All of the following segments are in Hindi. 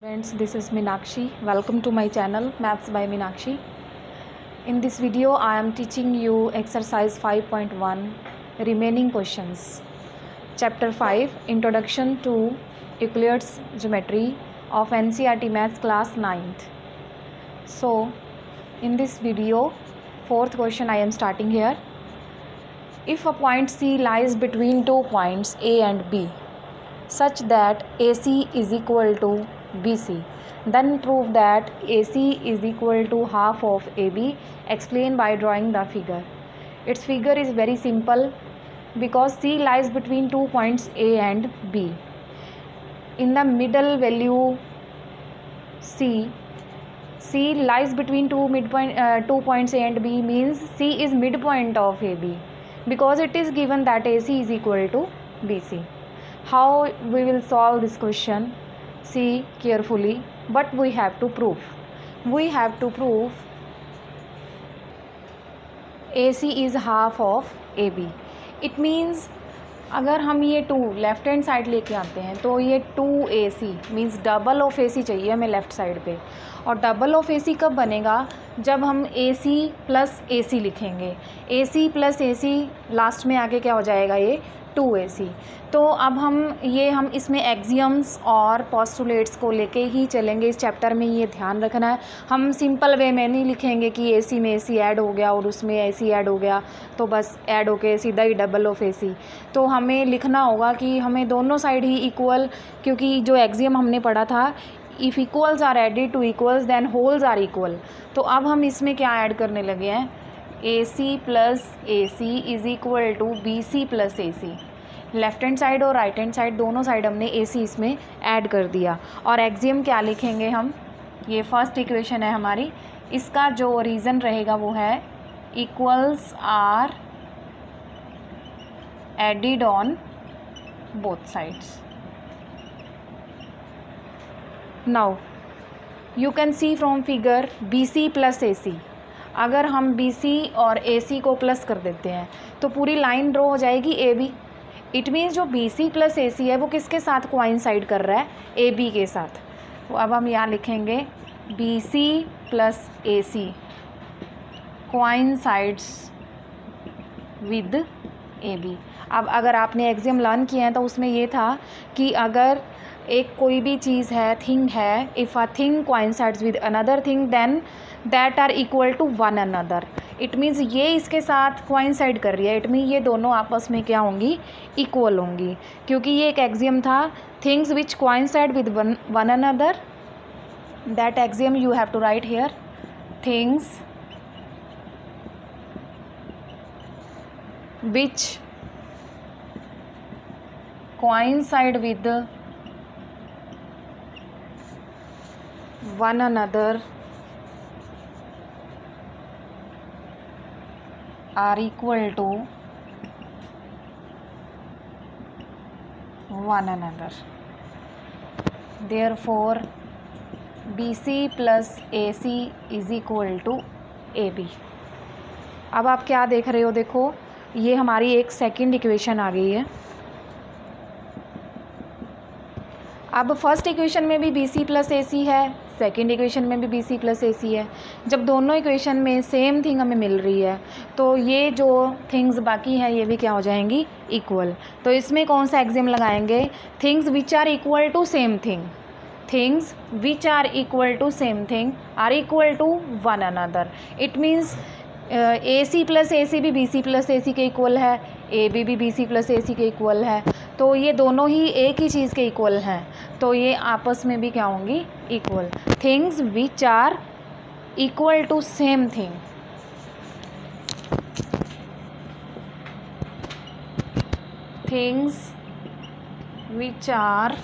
Friends, this is Meenakshi. Welcome to my channel Maths by Meenakshi. In this video I am teaching you exercise 5.1 remaining questions. Chapter 5 Introduction to Euclid's Geometry of NCERT Maths class 9th. So in this video, fourth question I am starting here. If a point C lies between two points A and B such that AC is equal to BC, then prove that AC is equal to half of AB. Explain by drawing the figure. Its figure is very simple because C lies between two points A and B. In the middle value C lies between two points A and B means C is midpoint of AB because it is given that AC is equal to BC. How we will solve this question? See carefully. What we have to prove? We have to prove AC is half of AB. It means अगर हम ये 2 लेफ्ट हैंड साइड लेके आते हैं तो ये 2AC means double of AC चाहिए हमें लेफ़्ट साइड पे. और डबल ऑफ AC कब बनेगा? जब हम AC प्लस AC लिखेंगे. AC प्लस AC लास्ट में आके क्या हो जाएगा? ये 2AC. तो अब हम इसमें एक्सियम्स और पोस्टुलेट्स को लेके ही चलेंगे इस चैप्टर में. ये ध्यान रखना है, हम सिंपल वे में नहीं लिखेंगे कि AC में AC ऐड हो गया और उसमें AC ऐड हो गया तो बस ऐड होके सीधा ही डबल ऑफ AC. तो हमें लिखना होगा कि हमें दोनों साइड ही इक्वल, क्योंकि जो एक्सियम हमने पढ़ा था if equals are added to equals then wholes are equal. तो अब हम इसमें क्या ऐड करने लगे हैं? AC plus AC is equal to BC plus AC. Left hand side और राइट हैंड साइड दोनों साइड हमने AC इसमें ऐड कर दिया. और एक्सियम क्या लिखेंगे हम? ये फर्स्ट इक्वेशन है हमारी. इसका जो रीज़न रहेगा वो है equals are added on both sides. Now you can see from figure BC plus AC. अगर हम BC और AC को प्लस कर देते हैं तो पूरी लाइन ड्रॉ हो जाएगी AB. इट मीन्स जो BC प्लस AC है वो किसके साथ कोइंसाइड कर रहा है? AB के साथ. तो अब हम यहाँ लिखेंगे BC plus AC coincides with AB. अब अगर आपने एक्सियम लर्न किए हैं तो उसमें ये था कि अगर एक कोई भी चीज़ है, थिंग है, if a thing coincides with another thing then that are equal to one another. It means ये इसके साथ कोइंसाइड कर रही है. इट मीन ये दोनों आपस में क्या होंगी? इक्वल होंगी. क्योंकि ये एक एक्सियम था things which coincide with one another. That axiom you have to write here. Things which coincide with one another are equal to one another. Therefore BC plus AC is equal to AB. अब आप क्या देख रहे हो? देखो ये हमारी एक सेकंड इक्वेशन आ गई है. अब फर्स्ट इक्वेशन में भी BC प्लस AC है, सेकेंड इक्वेशन में भी BC प्लस AC है. जब दोनों इक्वेशन में सेम थिंग हमें मिल रही है तो ये जो थिंग्स बाकी हैं ये भी क्या हो जाएंगी? इक्वल. तो इसमें कौन सा एक्सियम लगाएंगे? Things which are equal to same thing. Things which are equal to same thing are equal to one another. It means AC plus AC भी BC प्लस AC के इक्वल है, AB भी BC प्लस AC के इक्वल है. तो ये दोनों ही एक ही चीज़ के इक्वल हैं तो ये आपस में भी क्या होंगी? Equal. Things which are equal to same thing. Things which are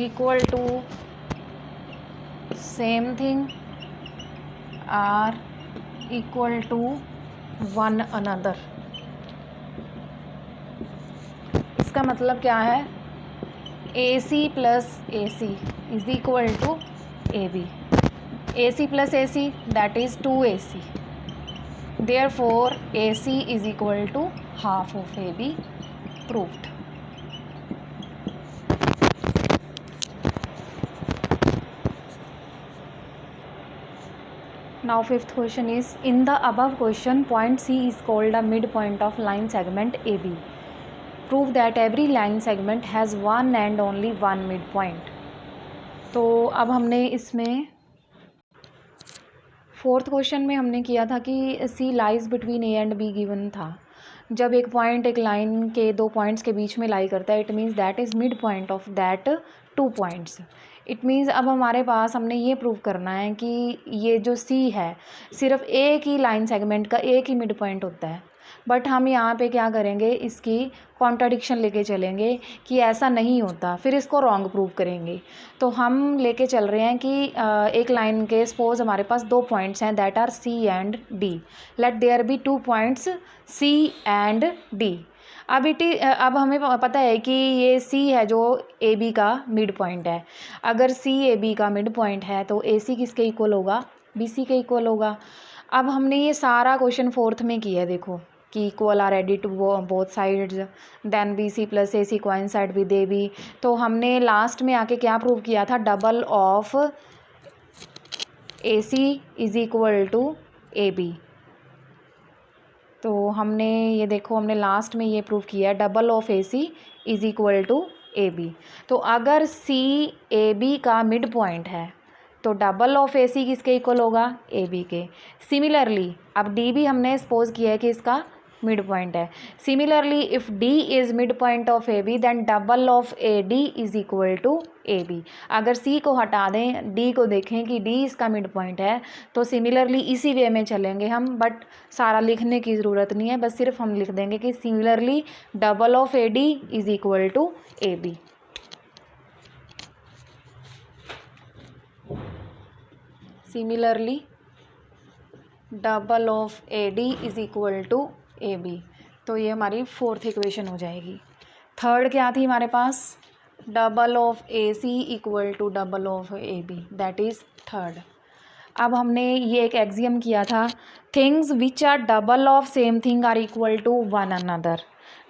equal to same thing are equal to one another. इसका मतलब क्या है? AC plus AC is equal to AB. AC plus AC that is 2AC. Therefore AC is equal to half of AB. Proved. Now fifth question is, in the above question point C is called a midpoint of line segment AB. Prove that every line segment has one and only one midpoint. तो अब हमने इसमें फोर्थ क्वेश्चन में हमने किया था कि C lies between A and B given था. जब एक पॉइंट एक लाइन के दो पॉइंट्स के बीच में लाई करता है, it means that is mid point of that two points. It means अब हमारे पास हमने ये प्रूव करना है कि ये जो C है सिर्फ एक ही लाइन सेगमेंट का एक ही मिड पॉइंट होता है. बट हम यहाँ पे क्या करेंगे, इसकी कॉन्ट्राडिक्शन लेके चलेंगे कि ऐसा नहीं होता, फिर इसको रॉन्ग प्रूव करेंगे. तो हम लेके चल रहे हैं कि एक लाइन के सपोज हमारे पास दो पॉइंट्स हैं that are C and D. Let there be two points C and D. अब हमें पता है कि ये C है जो AB का मिड पॉइंट है. अगर C AB का मिड पॉइंट है तो AC किसके इक्वल होगा, BC के इक्वल होगा. अब हमने ये सारा क्वेश्चन फोर्थ में किया है, देखो कि equal are ready to both sides, then BC plus AC coincide with AB. तो हमने लास्ट में आके क्या प्रूव किया था, double of AC is equal to AB. तो हमने ये देखो हमने लास्ट में ये प्रूव किया है double of AC is equal to AB. तो अगर C AB का मिड पॉइंट है तो डबल ऑफ AC किसके इक्वल होगा, AB के. सिमिलरली अब D भी हमने सपोज किया है कि इसका मिड पॉइंट है. Similarly if D is mid point of AB then double of AD is equal to AB. अगर C को हटा दें, D को देखें कि D इसका मिड पॉइंट है, तो सिमिलरली इसी वे में चलेंगे हम. बट सारा लिखने की ज़रूरत नहीं है, बस सिर्फ हम लिख देंगे कि similarly double of AD is equal to AB. Similarly double of AD is equal to AB. तो ये हमारी फोर्थ इक्वेशन हो जाएगी. थर्ड क्या थी हमारे पास, double of AC equal to double of AB, that is third. अब हमने ये एक एक्सियम किया था, things which are double of same thing are equal to one another.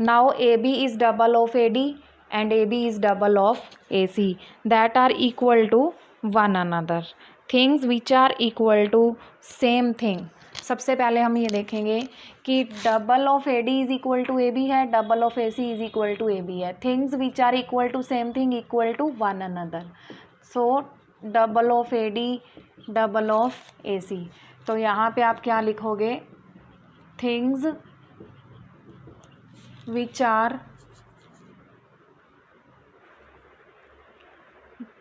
Now AB is double of AD and AB is double of AC, that are equal to one another. Things which are equal to same thing. सबसे पहले हम ये देखेंगे कि double of AD is equal to AB है, double of AC is equal to AB है. Things which are equal to same thing equal to one another. So double of AD double of AC. तो यहाँ पे आप क्या लिखोगे, things which are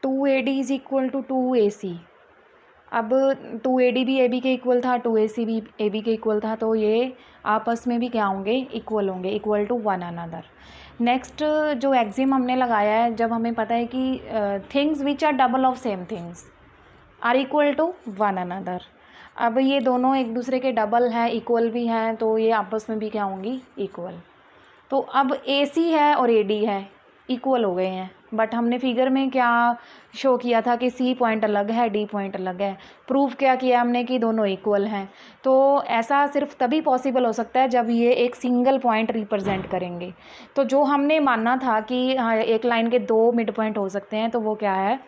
2AD is equal to 2AC. अब 2AD भी AB के इक्वल था, 2AC भी AB के इक्वल था, तो ये आपस में भी क्या होंगे, इक्वल होंगे, equal to one another. Next जो एक्सियम हमने लगाया है, जब हमें पता है कि things which are double of same things are equal to one another. अब ये दोनों एक दूसरे के डबल हैं, इक्वल भी हैं, तो ये आपस में भी क्या होंगी, इक्वल. तो अब AC है और AD है, इक्वल हो गए हैं. बट हमने फिगर में क्या शो किया था कि C पॉइंट अलग है, D पॉइंट अलग है. प्रूफ क्या किया हमने कि दोनों इक्वल हैं. तो ऐसा सिर्फ तभी पॉसिबल हो सकता है जब ये एक सिंगल पॉइंट रिप्रेजेंट करेंगे. तो जो हमने माना था कि एक लाइन के दो मिड पॉइंट हो सकते हैं, तो वो क्या है,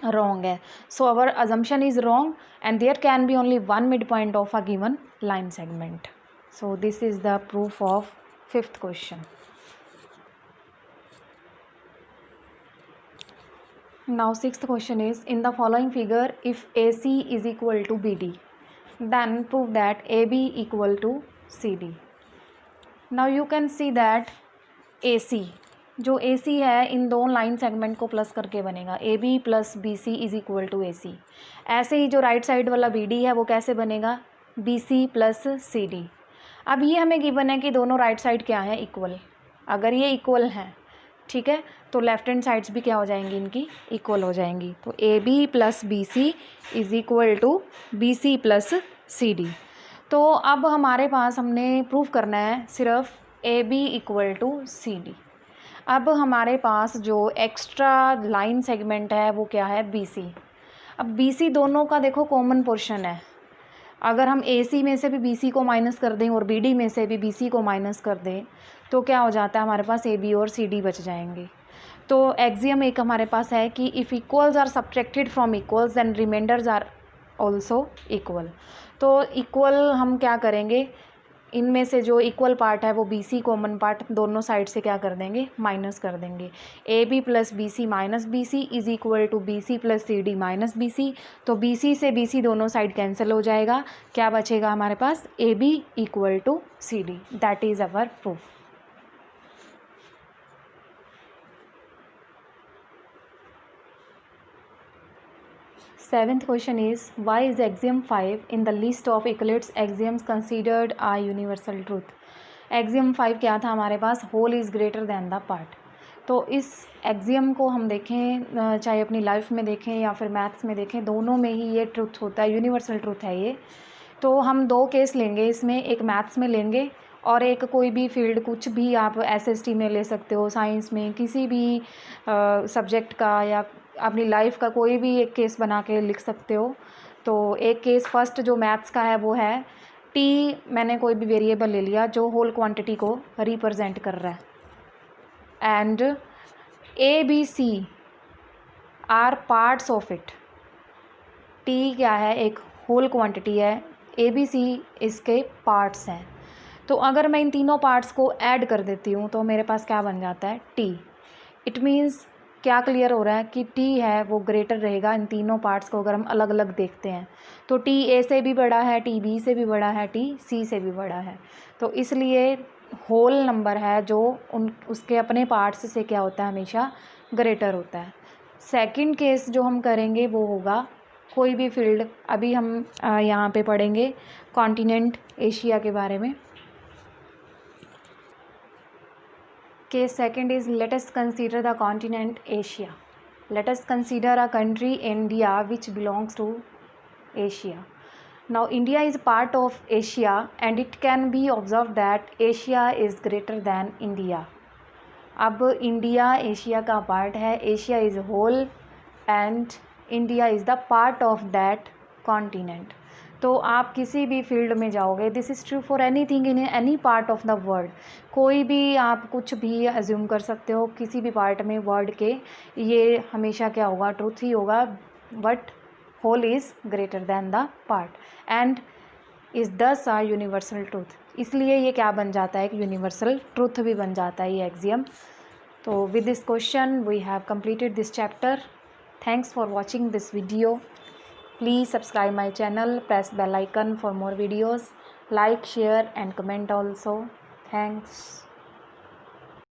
रॉन्ग है. So our assumption is wrong and there can be only one mid point of a given line segment. So this is the proof of fifth question. Now sixth question is, in the following figure if AC is equal to BD then prove that AB equal to CD. Now you can see that AC जो AC है इन दो लाइन सेगमेंट को प्लस करके बनेगा, AB plus BC is equal to AC. ऐसे ही जो राइट साइड वाला BD है वो कैसे बनेगा, BC प्लस CD. अब ये हमें गिवन है कि दोनों राइट साइड क्या है, इक्वल. अगर ये इक्वल हैं, ठीक है, तो लेफ्ट हैंड साइड्स भी क्या हो जाएंगी, इनकी इक्वल हो जाएंगी. तो AB plus BC is equal to BC plus CD. तो अब हमारे पास हमने प्रूव करना है सिर्फ AB इक्वल टू CD. अब हमारे पास जो एक्स्ट्रा लाइन सेगमेंट है वो क्या है, BC. अब BC दोनों का देखो कॉमन पोर्शन है. अगर हम AC में से भी BC को माइनस कर दें और BD में से भी BC को माइनस कर दें तो क्या हो जाता है, हमारे पास AB और CD बच जाएंगे। तो एक्सियम एक हमारे पास है कि if equals are subtracted from equals then remainders are also equal. तो इक्वल हम क्या करेंगे, इनमें से जो इक्वल पार्ट है वो BC कॉमन पार्ट दोनों साइड से क्या कर देंगे, माइनस कर देंगे। AB plus BC minus BC is equal to BC plus CD minus BC। तो BC से BC दोनों साइड कैंसिल हो जाएगा, क्या बचेगा हमारे पास, AB equal to CD। That is our proof. Seventh question is, why is axiom 5 in the list of Euclid's axioms considered a universal truth? axiom 5 क्या था हमारे पास, whole is greater than the part। तो इस axiom को हम देखें, चाहे अपनी लाइफ में देखें या फिर मैथ्स में देखें, दोनों में ही ये ट्रुथ होता है, यूनिवर्सल ट्रुथ है ये। तो हम दो केस लेंगे इसमें, एक मैथ्स में लेंगे और एक कोई भी फील्ड, कुछ भी आप SST में ले सकते हो, साइंस में किसी भी सब्जेक्ट का या अपनी लाइफ का कोई भी एक केस बना के लिख सकते हो। तो एक केस फर्स्ट जो मैथ्स का है वो है T, मैंने कोई भी वेरिएबल ले लिया जो होल क्वांटिटी को रिप्रेजेंट कर रहा है, and ABC are parts of it. T क्या है, एक होल क्वांटिटी है, ABC इसके पार्ट्स हैं। तो अगर मैं इन तीनों पार्ट्स को ऐड कर देती हूँ तो मेरे पास क्या बन जाता है, T। इट मीन्स क्या क्लियर हो रहा है कि T है वो ग्रेटर रहेगा इन तीनों पार्ट्स को अगर हम अलग अलग देखते हैं। तो T A से भी बड़ा है, T B से भी बड़ा है, T C से भी बड़ा है। तो इसलिए होल नंबर है जो उसके अपने पार्ट्स से क्या होता है, हमेशा ग्रेटर होता है। सेकंड केस जो हम करेंगे वो होगा कोई भी फील्ड, अभी हम यहाँ पे पढ़ेंगे कॉन्टिनेंट एशिया के बारे में। Case second is, let us consider the continent Asia. Let us consider a country India which belongs to Asia. Now India is part of Asia and it can be observed that Asia is greater than India. अब इंडिया एशिया का पार्ट है, Asia is whole and India is the part of that continent. तो आप किसी भी फील्ड में जाओगे, this is true for anything in any part of the world, कोई भी आप कुछ भी अज्यूम कर सकते हो किसी भी पार्ट में वर्ल्ड के, ये हमेशा क्या होगा, ट्रूथ ही होगा। But whole is greater than the part and is thus are universal truth. इसलिए ये क्या बन जाता है, एक यूनिवर्सल ट्रूथ भी बन जाता है ये एक्सियम। तो with this question we have completed this chapter. Thanks for watching this video. Please subscribe my channel, press bell icon for more videos, like, share and comment also. Thanks.